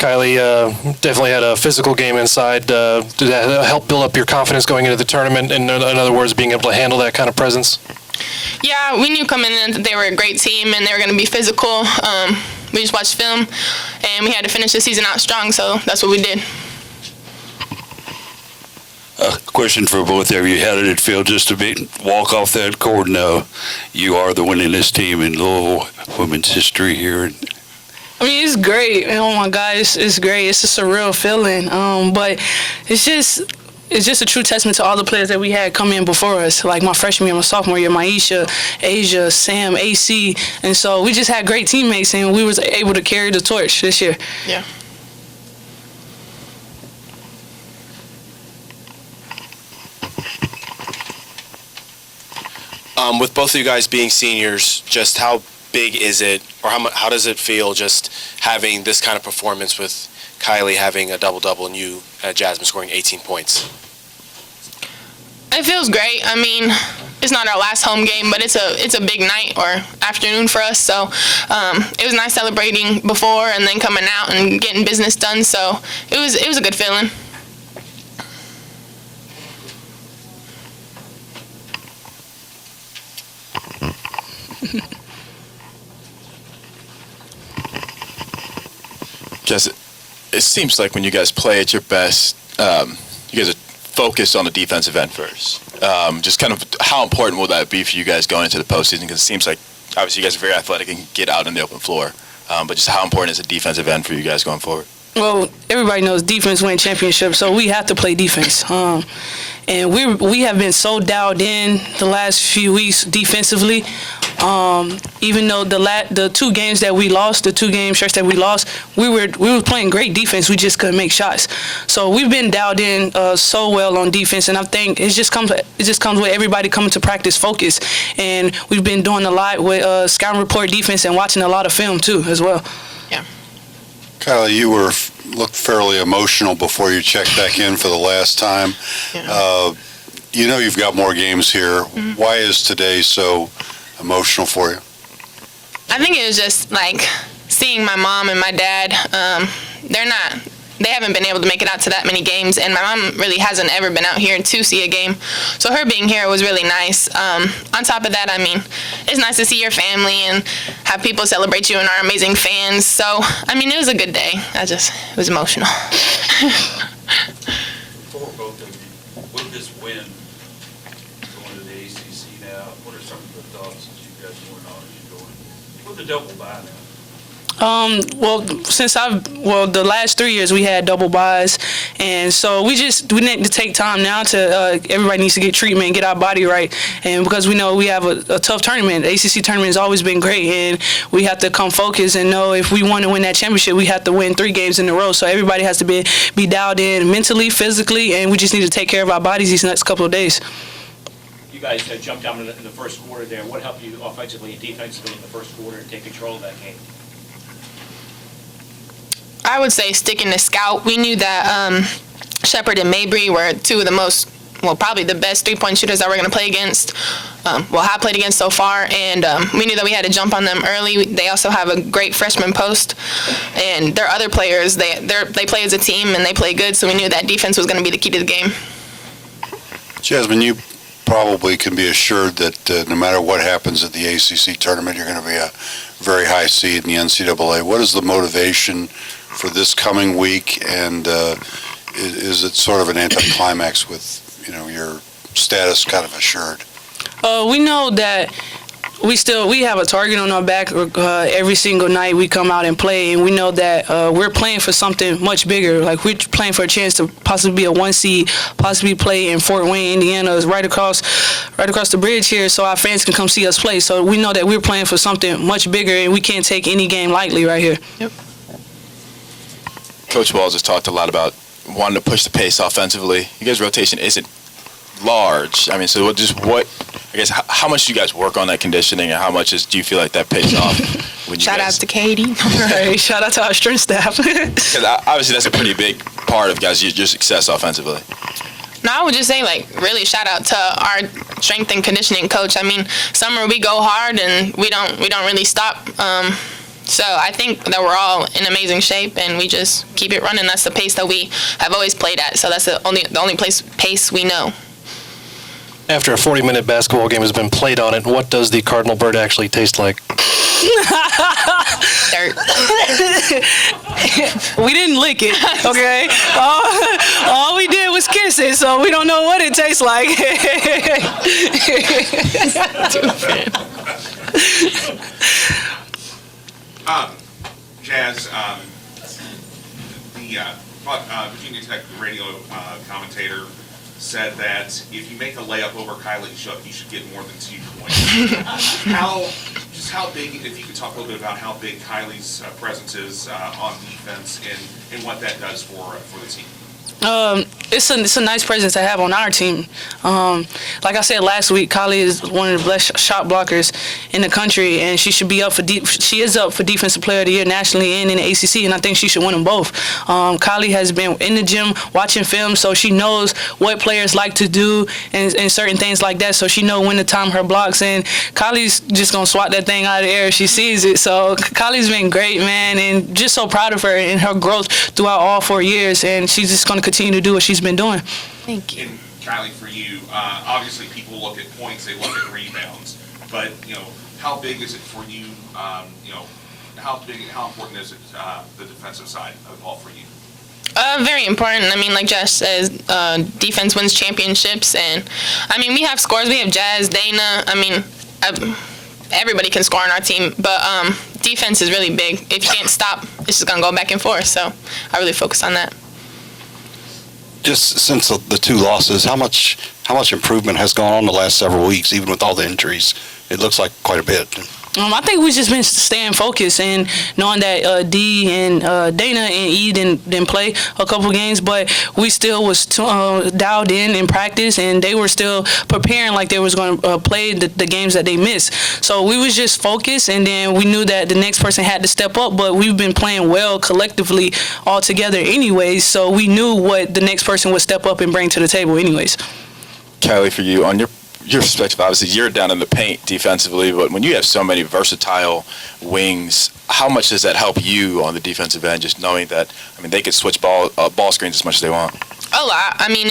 Kylee definitely had a physical game inside. Did that help build up your confidence going into the tournament? In other words, being able to handle that kind of presence? Yeah, we knew coming in that they were a great team and they were going to be physical. We just watched film, and we had to finish the season out strong, so that's what we did. Question for both of you. How did it feel just to walk off that court? Now you are the winningest team in Louisville women's history here. I mean, it's great. Oh my God, it's great. It's a surreal feeling. But it's just a true testament to all the players that we had come in before us, like my freshman year, my sophomore year, Maisha, Asia, Sam, AC. And so we just had great teammates, and we was able to carry the torch this year. Yeah. With both of you guys being seniors, just how big is it, or how does it feel just having this kind of performance with Kylee having a double-double and you, Jazmine, scoring 18 points? It feels great. I mean, it's not our last home game, but it's a big night or afternoon for us. So it was nice celebrating before and then coming out and getting business done. So it was a good feeling. Just, it seems like when you guys play at your best, you guys are focused on the defensive end first. Just kind of how important will that be for you guys going into the postseason? Because it seems like obviously you guys are very athletic and can get out on the open floor. But just how important is the defensive end for you guys going forward? Well, everybody knows defense wins championships, so we have to play defense. And we have been so dialed in the last few weeks defensively. Even though the two games that we lost, the 2-game stretch that we lost, we were playing great defense. We just couldn't make shots. So we've been dialed in so well on defense, and I think it just comes with everybody coming to practice focus. And we've been doing a lot with scouting report defense and watching a lot of film too as well. Yeah. Kylee, you looked fairly emotional before you checked back in for the last time. Yeah. You know you've got more games here. Mm-hmm. Why is today so emotional for you? I think it was just like seeing my mom and my dad. They haven't been able to make it out to that many games, and my mom really hasn't ever been out here to see a game. So her being here was really nice. On top of that, I mean, it's nice to see your family and have people celebrate you and our amazing fans. So, I mean, it was a good day. It was emotional. For both of you, with this win going to the ACC now, what are some of the thoughts as you guys are going on as you're going? With the double bye now. Well, the last 3 years we had double buys, and so we need to take time now to everybody needs to get treatment and get our body right, and because we know we have a tough tournament. The ACC tournament has always been great, and we have to come focused and know if we want to win that championship, we have to win 3 games in a row. So everybody has to be dialed in mentally, physically, and we just need to take care of our bodies these next couple of days. You guys jumped down in the first quarter there. What helped you offensively and defensively in the first quarter and take control of that game? I would say sticking to scout. We knew that Shepard and Mabry were two of the most, probably the best three-point shooters that we're going to play against, have played against so far, and we knew that we had to jump on them early. They also have a great freshman post, and their other players, they play as a team, and they play good, so we knew that defense was going to be the key to the game. Jazmine, you probably can be assured that no matter what happens at the ACC tournament, you're going to be a very high seed in the NCAA. What is the motivation for this coming week, and is it sort of an anticlimax with your status kind of assured? We know that we have a target on our back every single night we come out and play, and we know that we're playing for something much bigger. Like, we're playing for a chance to possibly be a 1 seed, possibly play in Fort Wayne, Indiana, right across the bridge here, so our fans can come see us play. So we know that we're playing for something much bigger, and we can't take any game lightly right here. Yep. Coach Walls has talked a lot about wanting to push the pace offensively. You guys' rotation isn't large. I mean, so how much do you guys work on that conditioning, and how much do you feel like that pays off? Shout out to Katie. Right, shout out to our strength staff. Because obviously that's a pretty big part of your success offensively. No, I would just say, really shout out to our strength and conditioning coach. I mean, summer we go hard and we don't really stop. So I think that we're all in amazing shape, and we just keep it running. That's the pace that we have always played at. So that's the only pace we know. After a 40-minute basketball game has been played on it, what does the Cardinal bird actually taste like? Dirt. We didn't lick it, okay? All we did was kiss it, so we don't know what it tastes like. Jazz, the Virginia Tech radio commentator said that if you make a layup over Kylee Shook, you should get more than 2 points. How big, if you could talk a little bit about how big Kylie's presence is on defense and what that does for the team. It's a nice presence to have on our team. Like I said last week, Kylee is one of the best shot blockers in the country, and she should be up for she is up for Defensive Player of the Year nationally and in the ACC, and I think she should win them both. Kylee has been in the gym watching film, so she knows what players like to do and certain things like that, so she knows when to time her blocks, and Kylie's just gonna swat that thing out of the air if she sees it. So Kylie's been great, man, and just so proud of her and her growth throughout all 4 years, and she's just gonna continue to do what she's been doing. Thank you. And Kylee, for you, obviously people look at points, they look at rebounds, but how big is it for you? How important is it the defensive side of the ball for you? Very important. I mean, like Josh says, defense wins championships, and I mean we have scores. We have Jazz, Dana. I mean, everybody can score on our team, but defense is really big. If you can't stop, it's just gonna go back and forth. So I really focus on that. Just since the 2 losses, how much improvement has gone on the last several weeks, even with all the injuries? It looks like quite a bit. I think we've just been staying focused and knowing that D and Dana and E didn't play a couple games, but we still was dialed in practice, and they were still preparing like they was going to play the games that they missed. So we was just focused, and then we knew that the next person had to step up, but we've been playing well collectively all together anyways, so we knew what the next person would step up and bring to the table anyways. Kylee, for you, on your perspective, obviously you're down in the paint defensively, but when you have so many versatile wings, how much does that help you on the defensive end, just knowing that, I mean, they could switch ball screens as much as they want? A lot. I mean,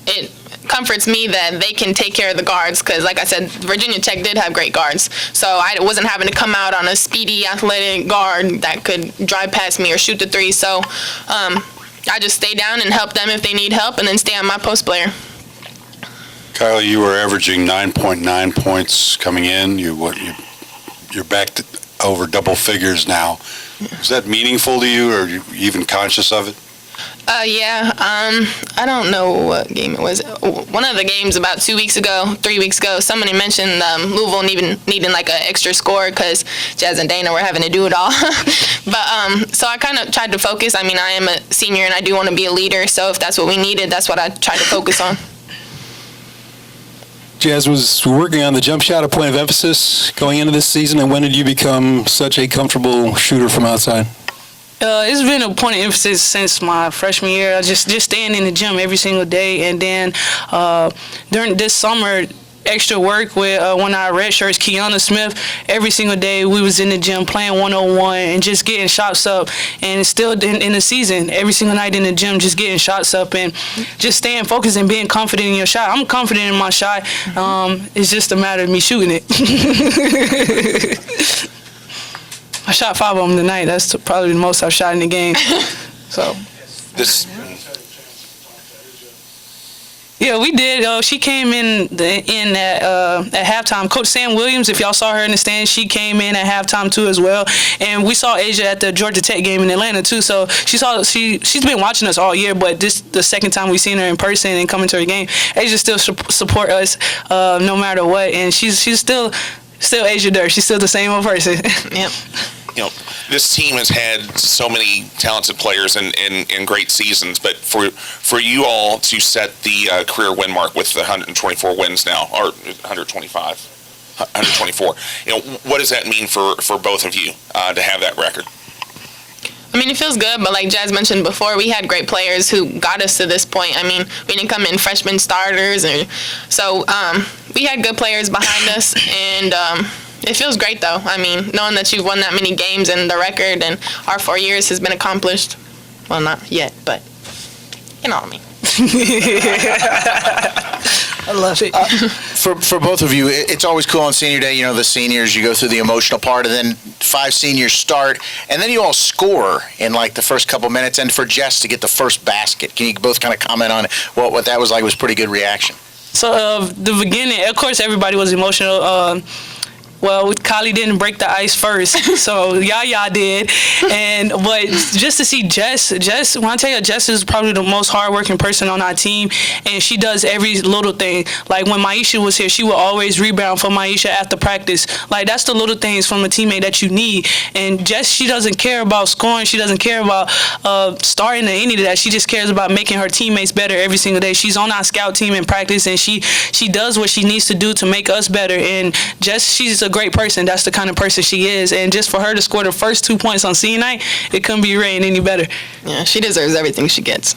it comforts me that they can take care of the guards, because like I said, Virginia Tech did have great guards, so I wasn't having to come out on a speedy, athletic guard that could drive past me or shoot the 3. So I just stay down and help them if they need help, and then stay on my post player. Kylee, you were averaging 9.9 points coming in. You're back to over double figures now. Is that meaningful to you, or are you even conscious of it? Yeah. I don't know what game it was. One of the games about 3 weeks ago, somebody mentioned Louisville needing like an extra score because Jazz and Dana were having to do it all. But so I kind of tried to focus. I mean, I am a senior and I do want to be a leader. So if that's what we needed, that's what I tried to focus on. Jazz, was working on the jump shot a point of emphasis going into this season, and when did you become such a comfortable shooter from outside? It's been a point of emphasis since my freshman year. I just staying in the gym every single day, and then during this summer, extra work with one of our red shirts, Kiana Smith. Every single day we was in the gym playing 1-on-1 and just getting shots up, and still in the season, every single night in the gym just getting shots up and just staying focused and being confident in your shot. I'm confident in my shot. It's just a matter of me shooting it. I shot 5 of them tonight. That's probably the most I've shot in the game. So yeah, we did. She came in at halftime. Coach Sam Williams, if y'all saw her in the stands, she came in at halftime too as well. And we saw Asia at the Georgia Tech game in Atlanta too. So she's been watching us all year, but this the second time we've seen her in person and coming to her game. Asia still support us no matter what, and she's still Asia Durr. She's still the same old person. Yep. This team has had so many talented players and great seasons, but for you all to set the career win mark with 124 wins now, or 124, what does that mean for both of you to have that record? I mean, it feels good, but like Jazz mentioned before, we had great players who got us to this point. I mean, we didn't come in freshman starters, so we had good players behind us, and It feels great, though. I mean, knowing that you've won that many games and the record and our 4 years has been accomplished. Well, not yet, but you know what I mean. I love it. For both of you, it's always cool on senior day, the seniors, you go through the emotional part, and then 5 seniors start, and then you all score in like the first couple minutes, and for Jess to get the first basket. Can you both kind of comment on what that was like? It was a pretty good reaction. So the beginning, of course, everybody was emotional. Well, Kylee didn't break the ice first, so Yaya did. But just to see Jess, when I tell you, Jess is probably the most hardworking person on our team, and she does every little thing. Like when Maisha was here, she would always rebound for Maisha after practice. Like that's the little things from a teammate that you need. And Jess, she doesn't care about scoring. She doesn't care about starting or any of that. She just cares about making her teammates better every single day. She's on our scout team in practice, and she does what she needs to do to make us better. And Jess, she's a great person. That's the kind of person she is. And just for her to score the first 2 points on senior night, it couldn't be rain any better. Yeah, she deserves everything she gets.